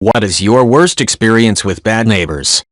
What is your worst experience with bad neighbors?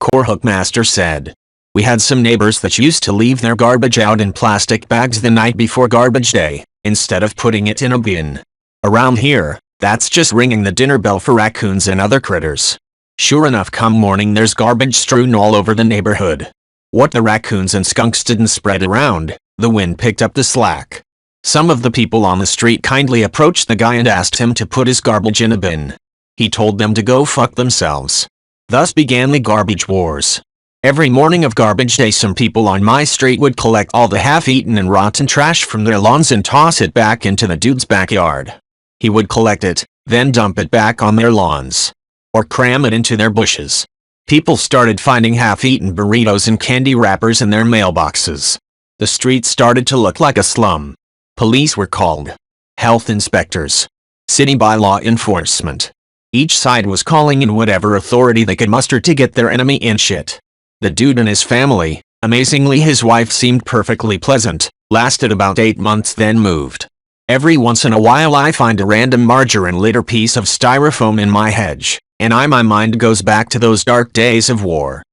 Core Hookmaster said, "We had some neighbors that used to leave their garbage out in plastic bags the night before garbage day, instead of putting it in a bin. Around here, that's just ringing the dinner bell for raccoons and other critters. Sure enough, come morning there's garbage strewn all over the neighborhood. What the raccoons and skunks didn't spread around, the wind picked up the slack. Some of the people on the street kindly approached the guy and asked him to put his garbage in a bin. He told them to go fuck themselves. Thus began the garbage wars. Every morning of garbage day some people on my street would collect all the half-eaten and rotten trash from their lawns and toss it back into the dude's backyard. He would collect it, then dump it back on their lawns. Or cram it into their bushes. People started finding half-eaten burritos and candy wrappers in their mailboxes. The street started to look like a slum. Police were called. Health inspectors. City bylaw enforcement. Each side was calling in whatever authority they could muster to get their enemy in shit. The dude and his family, amazingly his wife seemed perfectly pleasant, lasted about 8 months then moved. Every once in a while I find a random margarine litter piece of styrofoam in my hedge, and my mind goes back to those dark days of war."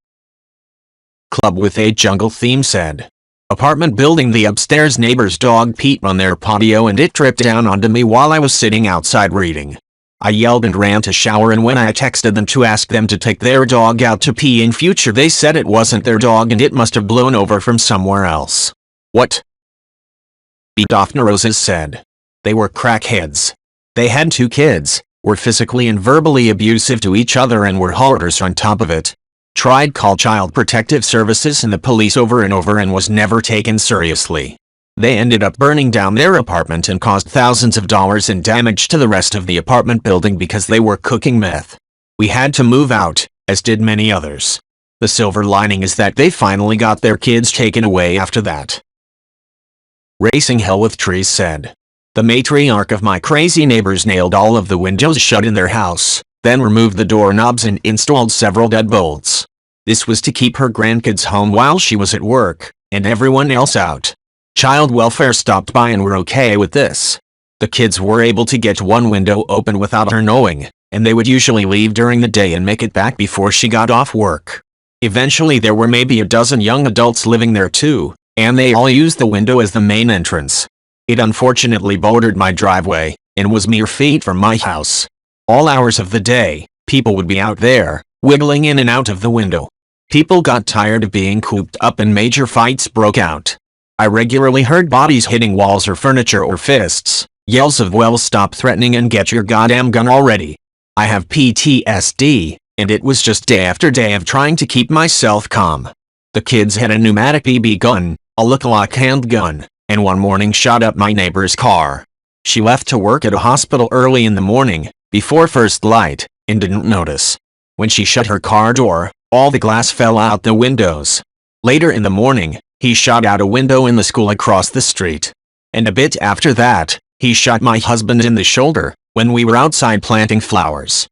Club with a jungle theme said, "Apartment building, the upstairs neighbor's dog peed on their patio and it tripped down onto me while I was sitting outside reading. I yelled and ran to shower, and when I texted them to ask them to take their dog out to pee in future, they said it wasn't their dog and it must have blown over from somewhere else. What?" Daphne Roses said, "They were crackheads. They had 2 kids, were physically and verbally abusive to each other and were hoarders on top of it. Tried call Child Protective Services and the police over and over and was never taken seriously. They ended up burning down their apartment and caused thousands of dollars in damage to the rest of the apartment building because they were cooking meth. We had to move out, as did many others. The silver lining is that they finally got their kids taken away after that." Racing Hell with Trees said, "The matriarch of my crazy neighbors nailed all of the windows shut in their house, then removed the doorknobs and installed several deadbolts. This was to keep her grandkids home while she was at work, and everyone else out. Child welfare stopped by and were okay with this. The kids were able to get one window open without her knowing, and they would usually leave during the day and make it back before she got off work. Eventually there were maybe a dozen young adults living there too, and they all used the window as the main entrance. It unfortunately bordered my driveway, and was mere feet from my house. All hours of the day, people would be out there, wiggling in and out of the window. People got tired of being cooped up and major fights broke out. I regularly heard bodies hitting walls or furniture or fists, yells of 'well, stop threatening and get your goddamn gun already.' I have PTSD, and it was just day after day of trying to keep myself calm. The kids had a pneumatic BB gun, a look-alike handgun, and one morning shot up my neighbor's car. She left to work at a hospital early in the morning, before first light, and didn't notice. When she shut her car door, all the glass fell out the windows. Later in the morning, he shot out a window in the school across the street. And a bit after that, he shot my husband in the shoulder, when we were outside planting flowers."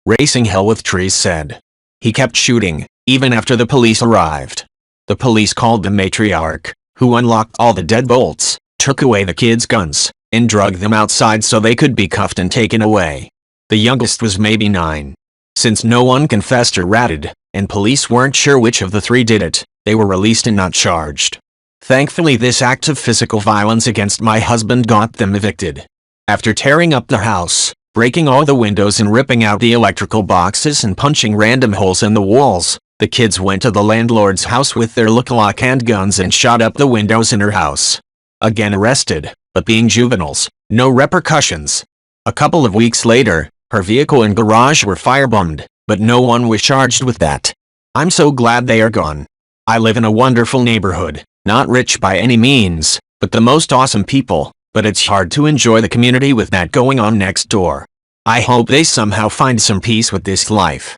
Racing Hell with Trees said, "He kept shooting, even after the police arrived. The police called the matriarch, who unlocked all the deadbolts, took away the kids' guns, and dragged them outside so they could be cuffed and taken away. The youngest was maybe 9. Since no one confessed or ratted, and police weren't sure which of the 3 did it, they were released and not charged. Thankfully this act of physical violence against my husband got them evicted. After tearing up the house, breaking all the windows and ripping out the electrical boxes and punching random holes in the walls, the kids went to the landlord's house with their look-alike handguns and shot up the windows in her house. Again arrested, but being juveniles, no repercussions. A couple of weeks later, her vehicle and garage were firebombed, but no one was charged with that. I'm so glad they are gone. I live in a wonderful neighborhood, not rich by any means, but the most awesome people, but it's hard to enjoy the community with that going on next door. I hope they somehow find some peace with this life."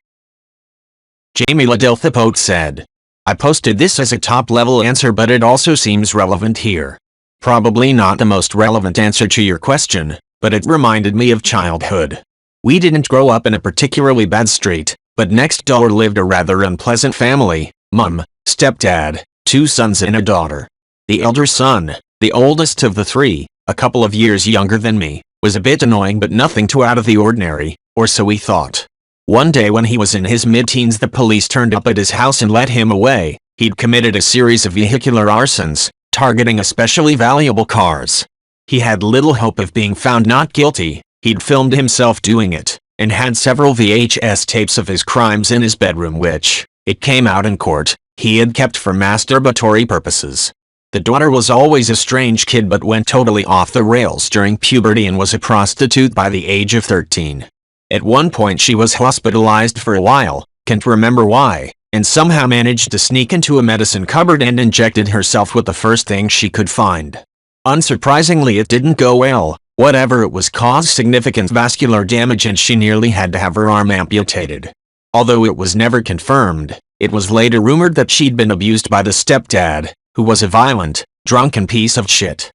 Jamie Ladelthapote said, "I posted this as a top-level answer, but it also seems relevant here. Probably not the most relevant answer to your question, but it reminded me of childhood. We didn't grow up in a particularly bad street, but next door lived a rather unpleasant family: mom, stepdad, 2 sons and a daughter. The elder son, the oldest of the 3, a couple of years younger than me, was a bit annoying but nothing too out of the ordinary, or so we thought. One day when he was in his mid-teens, the police turned up at his house and led him away. He'd committed a series of vehicular arsons, targeting especially valuable cars. He had little hope of being found not guilty. He'd filmed himself doing it, and had several VHS tapes of his crimes in his bedroom which, it came out in court, he had kept for masturbatory purposes. The daughter was always a strange kid but went totally off the rails during puberty and was a prostitute by the age of 13. At one point she was hospitalized for a while, can't remember why, and somehow managed to sneak into a medicine cupboard and injected herself with the first thing she could find. Unsurprisingly, it didn't go well. Whatever it was caused significant vascular damage and she nearly had to have her arm amputated. Although it was never confirmed, it was later rumored that she'd been abused by the stepdad, who was a violent, drunken piece of shit.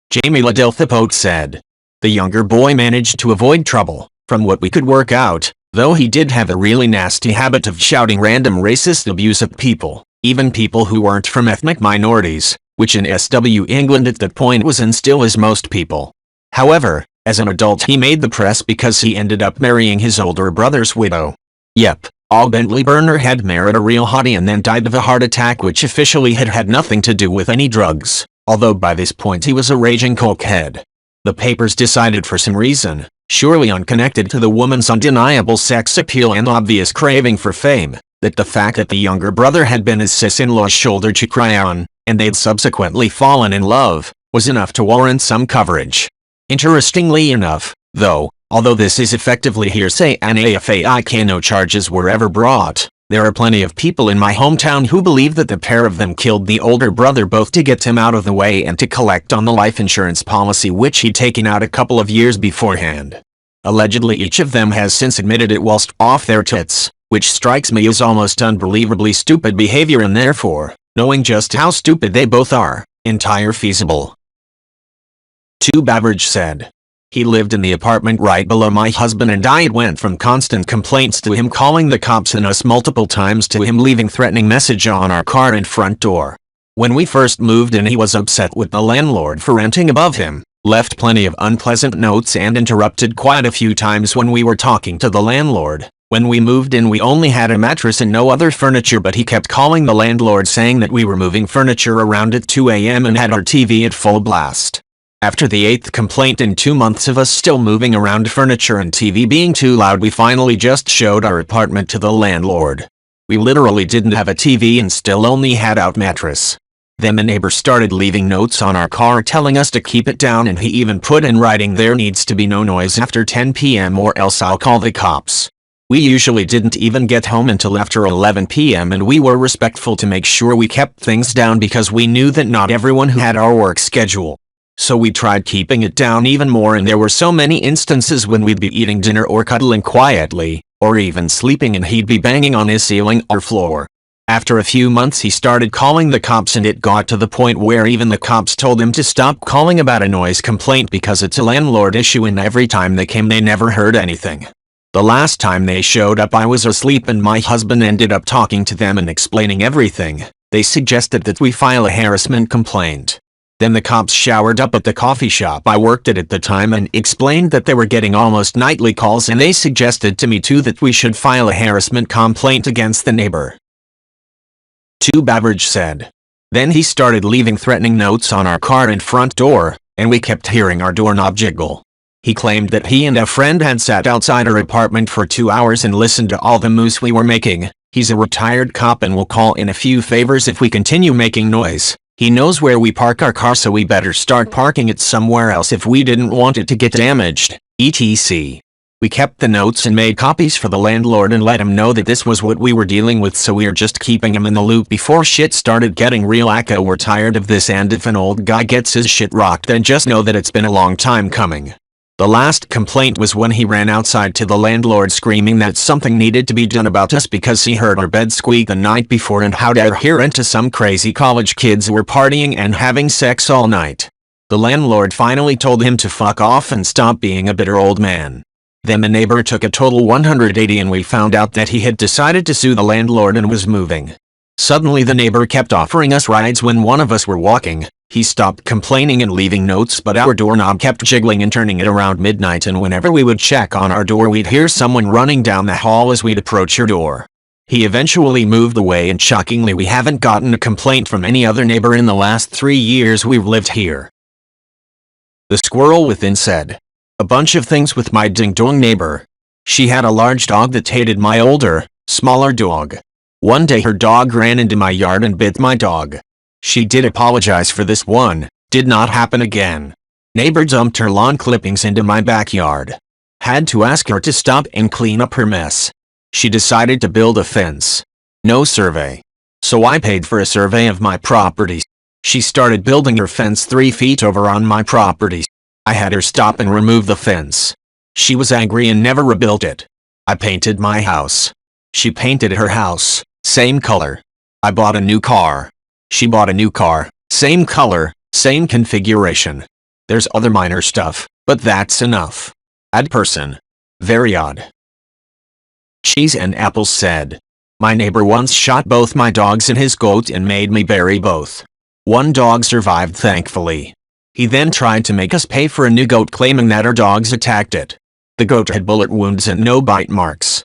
Jamie Ladelthipote said. The younger boy managed to avoid trouble, from what we could work out, though he did have a really nasty habit of shouting random racist abuse at people, even people who weren't from ethnic minorities, which in SW England at that point was and still is most people. However, as an adult he made the press because he ended up marrying his older brother's widow. Yep. All Bentley Burner had married a real hottie and then died of a heart attack which officially had nothing to do with any drugs, although by this point he was a raging cokehead. The papers decided for some reason, surely unconnected to the woman's undeniable sex appeal and obvious craving for fame, that the fact that the younger brother had been his sis-in-law's shoulder to cry on, and they'd subsequently fallen in love, was enough to warrant some coverage. Interestingly enough, though, although this is effectively hearsay and AFAIK no charges were ever brought, there are plenty of people in my hometown who believe that the pair of them killed the older brother both to get him out of the way and to collect on the life insurance policy which he'd taken out a couple of years beforehand. Allegedly each of them has since admitted it whilst off their tits, which strikes me as almost unbelievably stupid behavior and therefore, knowing just how stupid they both are, entire feasible. Beverage said. He lived in the apartment right below my husband and I. It went from constant complaints to him calling the cops and us multiple times to him leaving threatening message on our car and front door. When we first moved in he was upset with the landlord for renting above him, left plenty of unpleasant notes and interrupted quite a few times when we were talking to the landlord. When we moved in we only had a mattress and no other furniture but he kept calling the landlord saying that we were moving furniture around at 2 a.m. and had our TV at full blast. After the 8th complaint in 2 months of us still moving around furniture and TV being too loud we finally just showed our apartment to the landlord. We literally didn't have a TV and still only had out mattress. Then the neighbor started leaving notes on our car telling us to keep it down and he even put in writing there needs to be no noise after 10 p.m. or else I'll call the cops. We usually didn't even get home until after 11 p.m. and we were respectful to make sure we kept things down because we knew that not everyone who had our work schedule. So we tried keeping it down even more and there were so many instances when we'd be eating dinner or cuddling quietly, or even sleeping and he'd be banging on his ceiling or floor. After a few months he started calling the cops and it got to the point where even the cops told him to stop calling about a noise complaint because it's a landlord issue and every time they came they never heard anything. The last time they showed up I was asleep and my husband ended up talking to them and explaining everything. They suggested that we file a harassment complaint. Then the cops showered up at the coffee shop I worked at the time and explained that they were getting almost nightly calls and they suggested to me too that we should file a harassment complaint against the neighbor. Beverage said. Then he started leaving threatening notes on our car and front door, and we kept hearing our doorknob jiggle. He claimed that he and a friend had sat outside our apartment for 2 hours and listened to all the moose we were making. He's a retired cop and will call in a few favors if we continue making noise. He knows where we park our car so we better start parking it somewhere else if we didn't want it to get damaged, etc. We kept the notes and made copies for the landlord and let him know that this was what we were dealing with so we're just keeping him in the loop before shit started getting real. We're tired of this and if an old guy gets his shit rocked then just know that it's been a long time coming. The last complaint was when he ran outside to the landlord screaming that something needed to be done about us because he heard our bed squeak the night before and how dare hear into some crazy college kids were partying and having sex all night. The landlord finally told him to fuck off and stop being a bitter old man. Then the neighbor took a total 180 and we found out that he had decided to sue the landlord and was moving. Suddenly the neighbor kept offering us rides when one of us were walking, He stopped complaining and leaving notes, but our doorknob kept jiggling and turning it around midnight, and whenever we would check on our door we'd hear someone running down the hall as we'd approach your door. He eventually moved away, and shockingly we haven't gotten a complaint from any other neighbor in the last 3 years we've lived here. The squirrel within said. A bunch of things with my ding-dong neighbor. She had a large dog that hated my older, smaller dog. One day her dog ran into my yard and bit my dog. She did apologize for this one, did not happen again. Neighbor dumped her lawn clippings into my backyard. Had to ask her to stop and clean up her mess. She decided to build a fence. No survey. So I paid for a survey of my property. She started building her fence 3 feet over on my property. I had her stop and remove the fence. She was angry and never rebuilt it. I painted my house. She painted her house, same color. I bought a new car. She bought a new car, same color, same configuration. There's other minor stuff, but that's enough. Odd person. Very odd. Cheese and Apples said. My neighbor once shot both my dogs and his goat and made me bury both. One dog survived, thankfully. He then tried to make us pay for a new goat, claiming that our dogs attacked it. The goat had bullet wounds and no bite marks.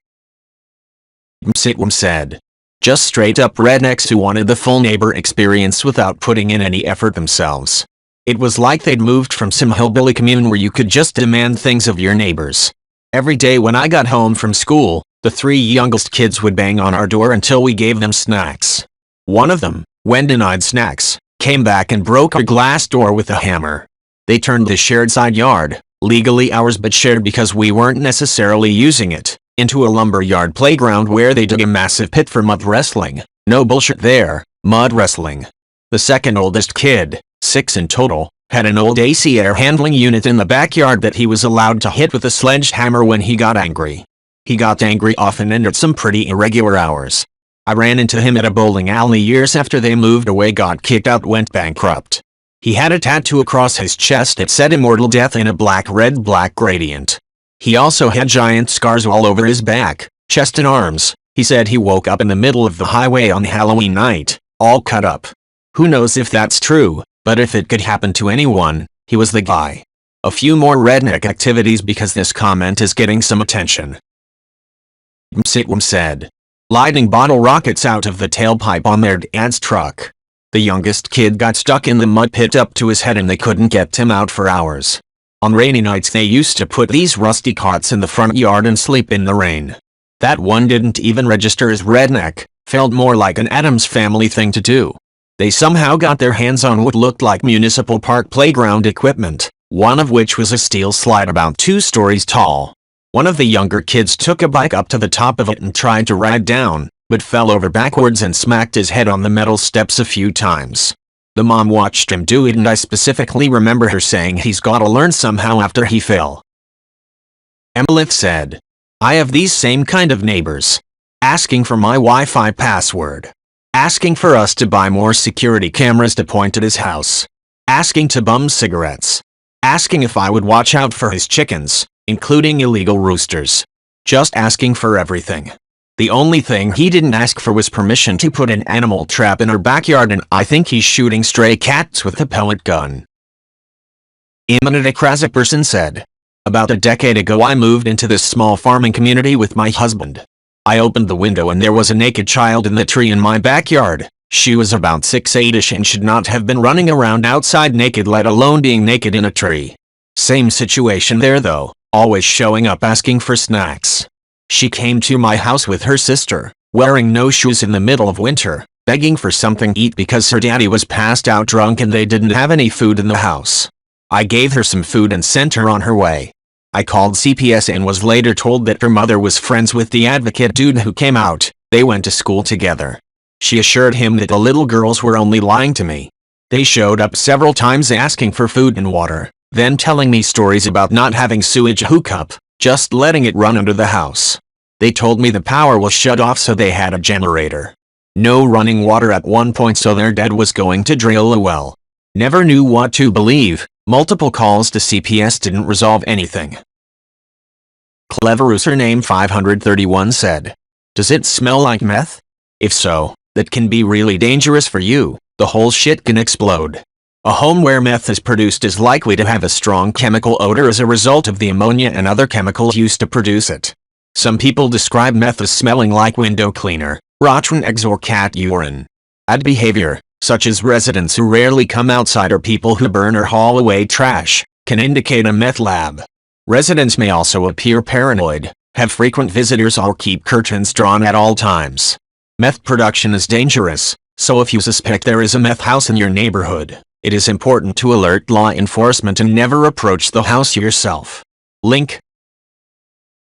Sitwam said. Just straight up rednecks who wanted the full neighbor experience without putting in any effort themselves. It was like they'd moved from some hillbilly commune where you could just demand things of your neighbors. Every day when I got home from school, the 3 youngest kids would bang on our door until we gave them snacks. One of them, when denied snacks, came back and broke our glass door with a hammer. They turned the shared side yard, legally ours but shared because we weren't necessarily using it, into a lumberyard playground where they dug a massive pit for mud wrestling. No bullshit there, mud wrestling. The second oldest kid, 6 in total, had an old AC air handling unit in the backyard that he was allowed to hit with a sledgehammer when he got angry. He got angry often and at some pretty irregular hours. I ran into him at a bowling alley years after they moved away, got kicked out, went bankrupt. He had a tattoo across his chest that said Immortal Death in a black gradient. He also had giant scars all over his back, chest and arms. He said he woke up in the middle of the highway on Halloween night, all cut up. Who knows if that's true, but if it could happen to anyone, he was the guy. A few more redneck activities because this comment is getting some attention. Sitwam said. Lighting bottle rockets out of the tailpipe on their dad's truck. The youngest kid got stuck in the mud pit up to his head and they couldn't get him out for hours. On rainy nights they used to put these rusty cots in the front yard and sleep in the rain. That one didn't even register as redneck, felt more like an Addams Family thing to do. They somehow got their hands on what looked like municipal park playground equipment, one of which was a steel slide about 2 stories tall. One of the younger kids took a bike up to the top of it and tried to ride down, but fell over backwards and smacked his head on the metal steps a few times. The mom watched him do it and I specifically remember her saying he's gotta learn somehow after he fell. Emilith said. I have these same kind of neighbors. Asking for my Wi-Fi password. Asking for us to buy more security cameras to point at his house. Asking to bum cigarettes. Asking if I would watch out for his chickens, including illegal roosters. Just asking for everything. The only thing he didn't ask for was permission to put an animal trap in our backyard, and I think he's shooting stray cats with a pellet gun. Imminent Akraza person said. About a decade ago I moved into this small farming community with my husband. I opened the window and there was a naked child in the tree in my backyard. She was about 6'8" and should not have been running around outside naked, let alone being naked in a tree. Same situation there though, always showing up asking for snacks. She came to my house with her sister, wearing no shoes in the middle of winter, begging for something to eat because her daddy was passed out drunk and they didn't have any food in the house. I gave her some food and sent her on her way. I called CPS and was later told that her mother was friends with the advocate dude who came out. They went to school together. She assured him that the little girls were only lying to me. They showed up several times asking for food and water, then telling me stories about not having sewage hookup, just letting it run under the house. They told me the power was shut off so they had a generator. No running water at one point so their dad was going to drill a well. Never knew what to believe. Multiple calls to CPS didn't resolve anything. Clever username 531 said. Does it smell like meth? If so, that can be really dangerous for you. The whole shit can explode. A home where meth is produced is likely to have a strong chemical odor as a result of the ammonia and other chemicals used to produce it. Some people describe meth as smelling like window cleaner, rotten eggs or cat urine. Odd behavior, such as residents who rarely come outside or people who burn or haul away trash, can indicate a meth lab. Residents may also appear paranoid, have frequent visitors or keep curtains drawn at all times. Meth production is dangerous, so if you suspect there is a meth house in your neighborhood, it is important to alert law enforcement and never approach the house yourself. Link.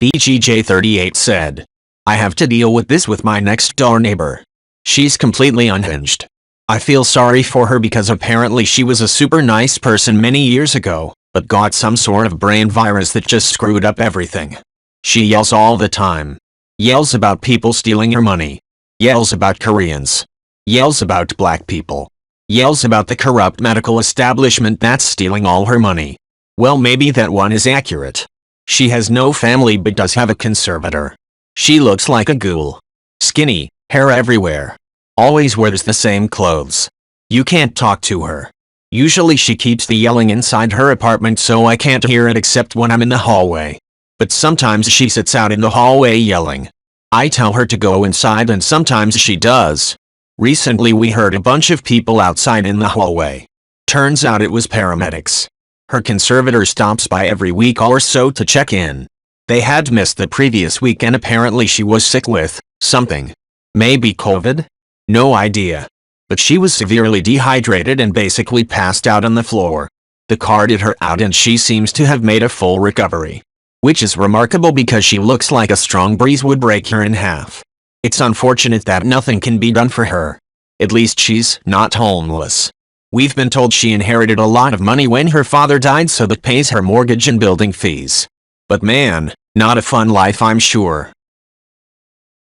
BGJ38 said, I have to deal with this with my next-door neighbor. She's completely unhinged. I feel sorry for her because apparently she was a super nice person many years ago, but got some sort of brain virus that just screwed up everything. She yells all the time. Yells about people stealing her money. Yells about Koreans. Yells about black people. Yells about the corrupt medical establishment that's stealing all her money. Well, maybe that one is accurate. She has no family but does have a conservator. She looks like a ghoul. Skinny, hair everywhere. Always wears the same clothes. You can't talk to her. Usually she keeps the yelling inside her apartment so I can't hear it except when I'm in the hallway. But sometimes she sits out in the hallway yelling. I tell her to go inside and sometimes she does. Recently we heard a bunch of people outside in the hallway. Turns out it was paramedics. Her conservator stops by every week or so to check in. They had missed the previous week and apparently she was sick with something. Maybe COVID? No idea. But she was severely dehydrated and basically passed out on the floor. The car did her out and she seems to have made a full recovery. Which is remarkable because she looks like a strong breeze would break her in half. It's unfortunate that nothing can be done for her. At least she's not homeless. We've been told she inherited a lot of money when her father died, so that pays her mortgage and building fees. But man, not a fun life, I'm sure.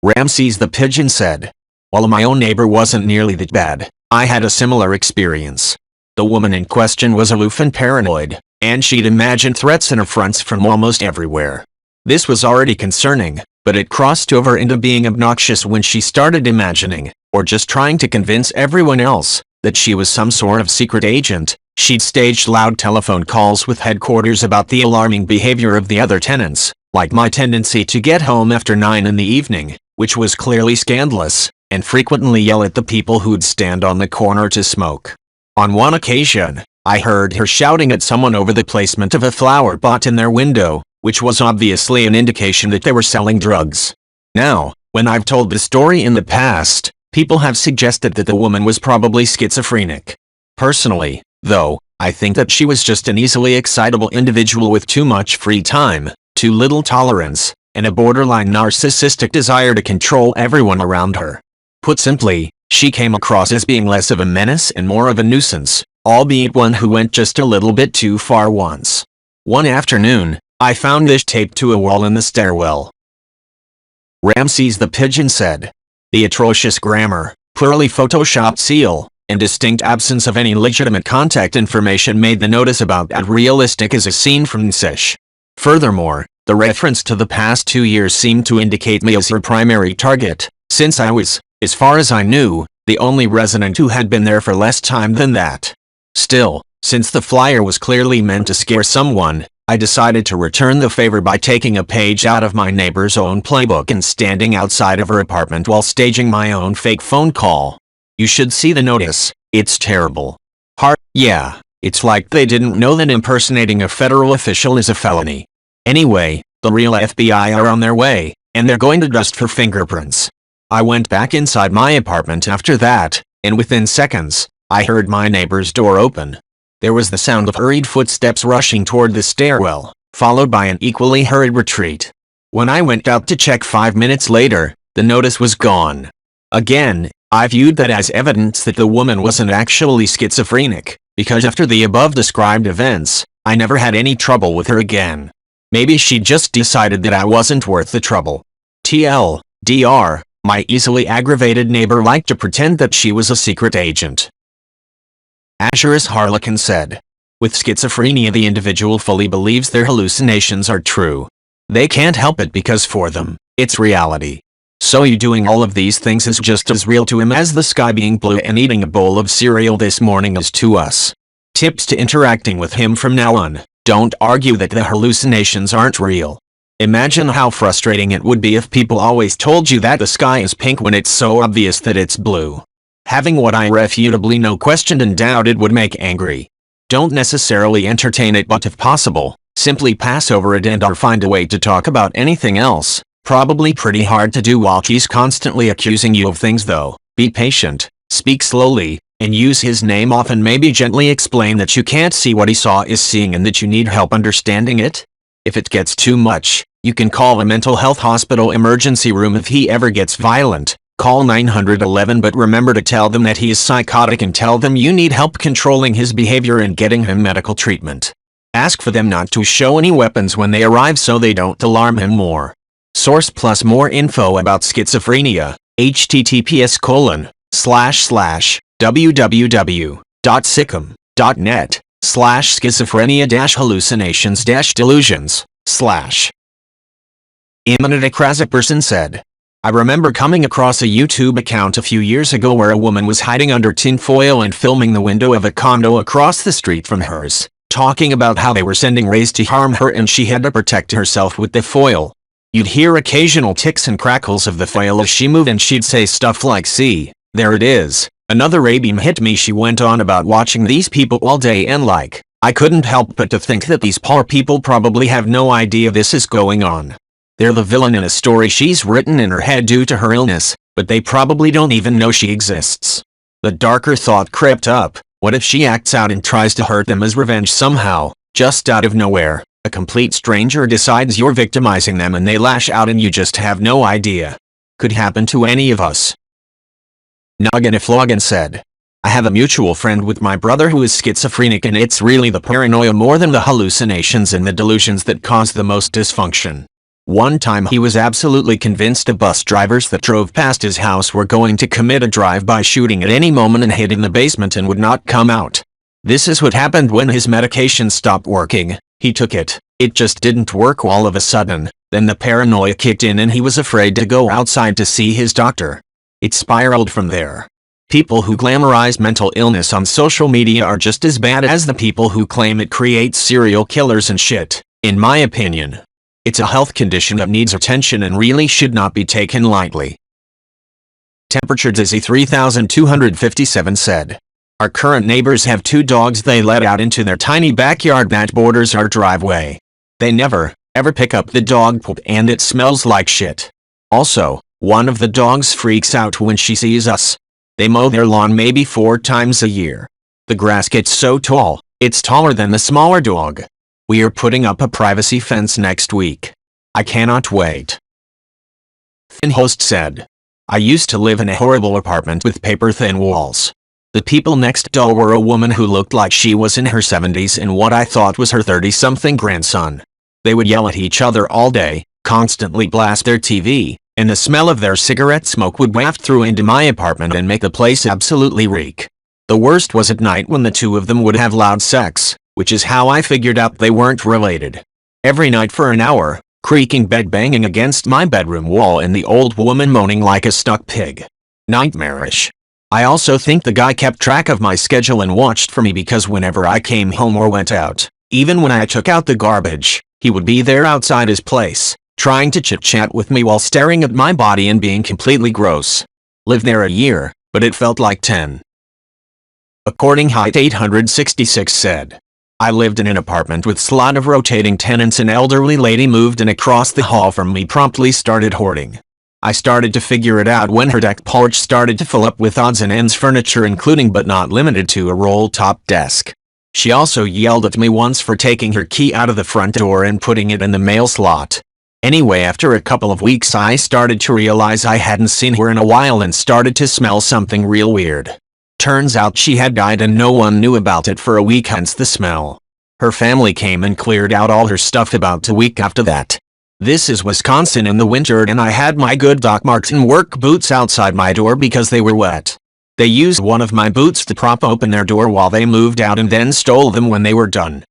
Ramses the Pigeon said, while my own neighbor wasn't nearly that bad, I had a similar experience. The woman in question was aloof and paranoid, and she'd imagine threats and affronts from almost everywhere. This was already concerning, but it crossed over into being obnoxious when she started imagining, or just trying to convince everyone else, that she was some sort of secret agent. She'd staged loud telephone calls with headquarters about the alarming behavior of the other tenants, like my tendency to get home after 9 in the evening, which was clearly scandalous, and frequently yell at the people who'd stand on the corner to smoke. On one occasion, I heard her shouting at someone over the placement of a flower pot in their window, which was obviously an indication that they were selling drugs. Now, when I've told the story in the past, people have suggested that the woman was probably schizophrenic. Personally, though, I think that she was just an easily excitable individual with too much free time, too little tolerance, and a borderline narcissistic desire to control everyone around her. Put simply, she came across as being less of a menace and more of a nuisance, albeit one who went just a little bit too far once. One afternoon, I found this taped to a wall in the stairwell. Ramses the Pigeon said, the atrocious grammar, poorly photoshopped seal, and distinct absence of any legitimate contact information made the notice about as realistic as a scene from Sish. Furthermore, the reference to the past 2 years seemed to indicate me as her primary target, since I was, as far as I knew, the only resident who had been there for less time than that. Still, since the flyer was clearly meant to scare someone, I decided to return the favor by taking a page out of my neighbor's own playbook and standing outside of her apartment while staging my own fake phone call. You should see the notice, it's terrible. Yeah, it's like they didn't know that impersonating a federal official is a felony. Anyway, the real FBI are on their way, and they're going to dust for fingerprints. I went back inside my apartment after that, and within seconds, I heard my neighbor's door open. There was the sound of hurried footsteps rushing toward the stairwell, followed by an equally hurried retreat. When I went out to check 5 minutes later, the notice was gone. Again, I viewed that as evidence that the woman wasn't actually schizophrenic, because after the above-described events, I never had any trouble with her again. Maybe she just decided that I wasn't worth the trouble. TLDR, my easily aggravated neighbor liked to pretend that she was a secret agent. Azurus Harlequin said, with schizophrenia the individual fully believes their hallucinations are true. They can't help it because for them, it's reality. So you doing all of these things is just as real to him as the sky being blue and eating a bowl of cereal this morning is to us. Tips to interacting with him from now on. Don't argue that the hallucinations aren't real. Imagine how frustrating it would be if people always told you that the sky is pink when it's so obvious that it's blue. Having what I irrefutably know questioned and doubted would make angry. Don't necessarily entertain it, but if possible, simply pass over it and/or find a way to talk about anything else. Probably pretty hard to do while he's constantly accusing you of things though. Be patient, speak slowly, and use his name often. Maybe gently explain that you can't see what he saw is seeing and that you need help understanding it. If it gets too much, you can call a mental health hospital emergency room if he ever gets violent. Call 911, but remember to tell them that he is psychotic and tell them you need help controlling his behavior and getting him medical treatment. Ask for them not to show any weapons when they arrive so they don't alarm him more. Source plus more info about schizophrenia, https://www.sickum.net/schizophrenia-hallucinations-delusions/ Imminent Akrasa person said, I remember coming across a YouTube account a few years ago where a woman was hiding under tinfoil and filming the window of a condo across the street from hers, talking about how they were sending rays to harm her and she had to protect herself with the foil. You'd hear occasional ticks and crackles of the foil as she moved and she'd say stuff like, see, there it is, another ray beam hit me. She went on about watching these people all day and like, I couldn't help but to think that these poor people probably have no idea this is going on. They're the villain in a story she's written in her head due to her illness, but they probably don't even know she exists. The darker thought crept up, what if she acts out and tries to hurt them as revenge somehow, just out of nowhere? A complete stranger decides you're victimizing them and they lash out and you just have no idea. Could happen to any of us. Nogginifloggin said, I have a mutual friend with my brother who is schizophrenic and it's really the paranoia more than the hallucinations and the delusions that cause the most dysfunction. One time he was absolutely convinced the bus drivers that drove past his house were going to commit a drive-by shooting at any moment and hid in the basement and would not come out. This is what happened when his medication stopped working. He took it, it just didn't work all of a sudden, then the paranoia kicked in and he was afraid to go outside to see his doctor. It spiraled from there. People who glamorize mental illness on social media are just as bad as the people who claim it creates serial killers and shit, in my opinion. It's a health condition that needs attention and really should not be taken lightly. Temperature Dizzy 3257 said, our current neighbors have 2 dogs they let out into their tiny backyard that borders our driveway. They never, ever pick up the dog poop and it smells like shit. Also, one of the dogs freaks out when she sees us. They mow their lawn maybe 4 times a year. The grass gets so tall, it's taller than the smaller dog. We are putting up a privacy fence next week. I cannot wait. FinHost said, I used to live in a horrible apartment with paper-thin walls. The people next door were a woman who looked like she was in her 70s and what I thought was her 30-something grandson. They would yell at each other all day, constantly blast their TV, and the smell of their cigarette smoke would waft through into my apartment and make the place absolutely reek. The worst was at night when the 2 of them would have loud sex, which is how I figured out they weren't related. Every night for an hour, creaking bed banging against my bedroom wall and the old woman moaning like a stuck pig. Nightmarish. I also think the guy kept track of my schedule and watched for me because whenever I came home or went out, even when I took out the garbage, he would be there outside his place, trying to chit-chat with me while staring at my body and being completely gross. Lived there a year, but it felt like 10. According Height 866 said, I lived in an apartment with a lot of rotating tenants. An elderly lady moved in across the hall from me, promptly started hoarding. I started to figure it out when her deck porch started to fill up with odds and ends furniture, including but not limited to a roll-top desk. She also yelled at me once for taking her key out of the front door and putting it in the mail slot. Anyway, after a couple of weeks I started to realize I hadn't seen her in a while and started to smell something real weird. Turns out she had died and no one knew about it for a week, hence the smell. Her family came and cleared out all her stuff about a week after that. This is Wisconsin in the winter and I had my good Doc Marten work boots outside my door because they were wet. They used one of my boots to prop open their door while they moved out and then stole them when they were done.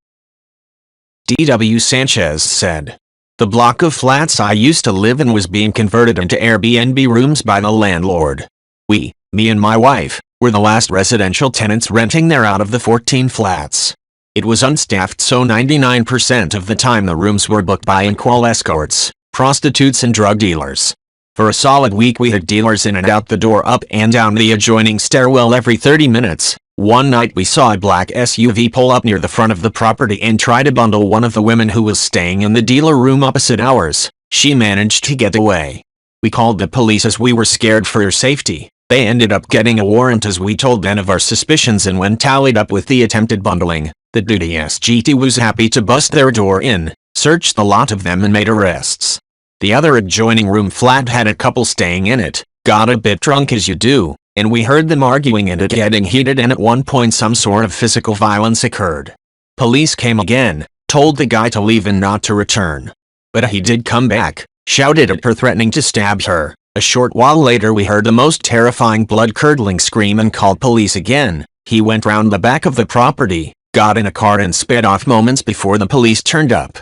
D.W. Sanchez said, the block of flats I used to live in was being converted into Airbnb rooms by the landlord. Me and my wife, were the last residential tenants renting there out of the 14 flats. It was unstaffed, so 99% of the time the rooms were booked by in-call escorts, prostitutes and drug dealers. For a solid week we had dealers in and out the door, up and down the adjoining stairwell every 30 minutes. One night we saw a black SUV pull up near the front of the property and try to bundle one of the women who was staying in the dealer room opposite ours. She managed to get away. We called the police as we were scared for her safety. They ended up getting a warrant as we told them of our suspicions, and when tallied up with the attempted bundling, the duty SGT was happy to bust their door in, searched the lot of them and made arrests. The other adjoining room flat had a couple staying in it, got a bit drunk as you do, and we heard them arguing and it getting heated, and at one point some sort of physical violence occurred. Police came again, told the guy to leave and not to return. But he did come back, shouted at her threatening to stab her. A short while later we heard the most terrifying blood-curdling scream and called police again. He went round the back of the property, got in a car and sped off moments before the police turned up.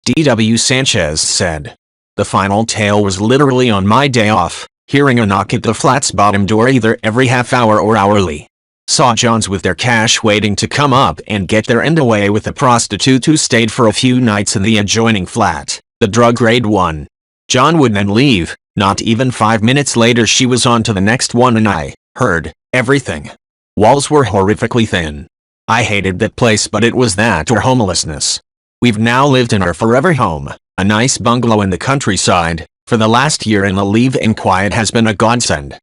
D.W. Sanchez said, "The final tale was literally on my day off, hearing a knock at the flat's bottom door either every half hour or hourly. Saw Johns with their cash waiting to come up and get their end away with a prostitute who stayed for a few nights in the adjoining flat, the drug grade one. John would then leave. Not even 5 minutes later she was on to the next one and I heard everything. Walls were horrifically thin. I hated that place, but it was that or homelessness. We've now lived in our forever home, a nice bungalow in the countryside, for the last year, and the leave-in quiet has been a godsend."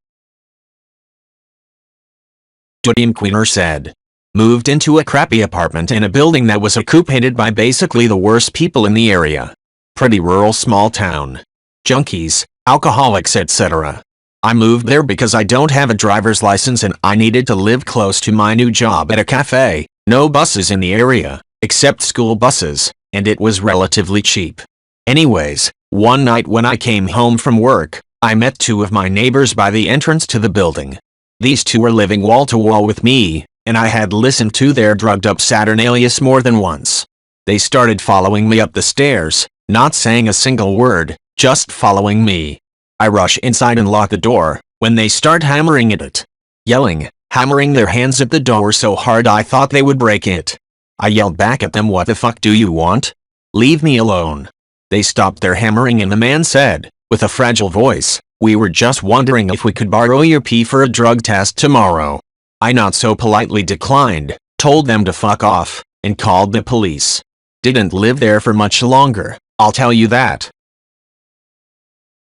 Dream Queener said, "Moved into a crappy apartment in a building that was occupied by basically the worst people in the area. Pretty rural small town. Junkies, alcoholics, etc. I moved there because I don't have a driver's license and I needed to live close to my new job at a cafe. No buses in the area, except school buses, and it was relatively cheap. Anyways, one night when I came home from work, I met two of my neighbors by the entrance to the building. These two were living wall to wall with me, and I had listened to their drugged-up Saturnalius more than once. They started following me up the stairs, not saying a single word, just following me. I rush inside and lock the door, when they start hammering at it. Yelling, hammering their hands at the door so hard I thought they would break it. I yelled back at them, "What the fuck do you want? Leave me alone." They stopped their hammering and the man said, with a fragile voice, "We were just wondering if we could borrow your pee for a drug test tomorrow." I not so politely declined, told them to fuck off, and called the police. Didn't live there for much longer, I'll tell you that.